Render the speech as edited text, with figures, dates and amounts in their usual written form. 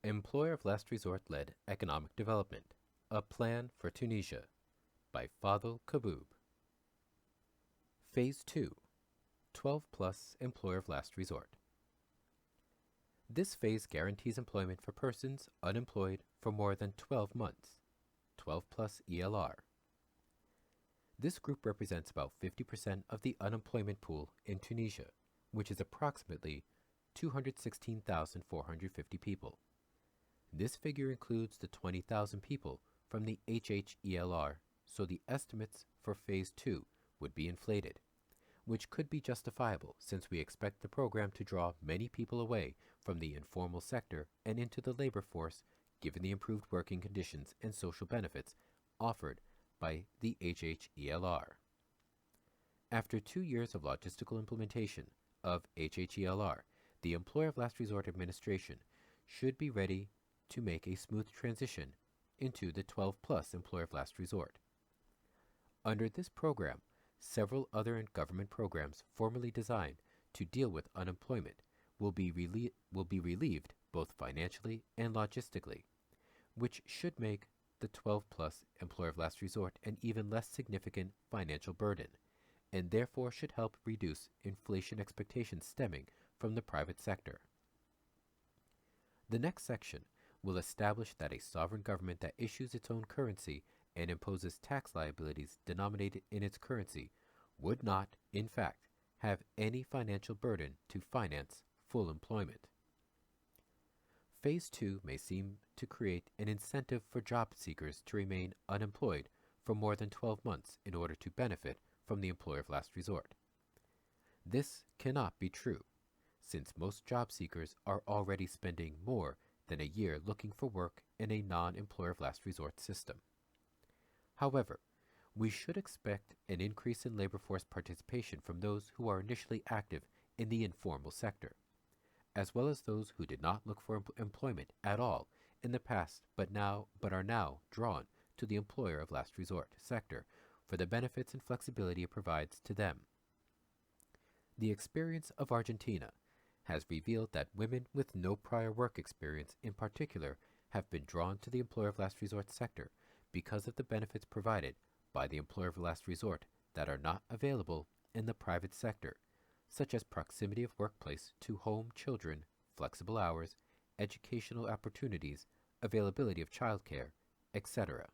Employer of Last Resort-led Economic Development, A Plan for Tunisia by Fadhel Kaboub. Phase 2, 12+ Employer of Last Resort. This phase guarantees employment for persons unemployed for more than 12 months, 12+ELR. This group represents about 50% of the unemployment pool in Tunisia, which is approximately 216,450 people. This figure includes the 20,000 people from the HHELR, so the estimates for Phase 2 would be inflated, which could be justifiable since we expect the program to draw many people away from the informal sector and into the labor force given the improved working conditions and social benefits offered by the HHELR. After 2 years of logistical implementation of HHELR, the Employer of Last Resort Administration should be ready to make a smooth transition into the 12+ Employer of Last Resort. Under this program, several other government programs formally designed to deal with unemployment will be relieved both financially and logistically, which should make the 12+ Employer of Last Resort an even less significant financial burden, and therefore should help reduce inflation expectations stemming from the private sector. The next section will establish that a sovereign government that issues its own currency and imposes tax liabilities denominated in its currency would not, in fact, have any financial burden to finance full employment. Phase 2 may seem to create an incentive for job seekers to remain unemployed for more than 12 months in order to benefit from the Employer of Last Resort. This cannot be true, since most job seekers are already spending more than a year looking for work in a non-Employer of Last Resort system. However, we should expect an increase in labor force participation from those who are initially active in the informal sector, as well as those who did not look for employment at all in the past but are now drawn to the Employer of Last Resort sector for the benefits and flexibility it provides to them. The experience of Argentina has revealed that women with no prior work experience in particular have been drawn to the Employer of Last Resort sector because of the benefits provided by the Employer of Last Resort that are not available in the private sector, such as proximity of workplace to home children, flexible hours, educational opportunities, availability of childcare, etc.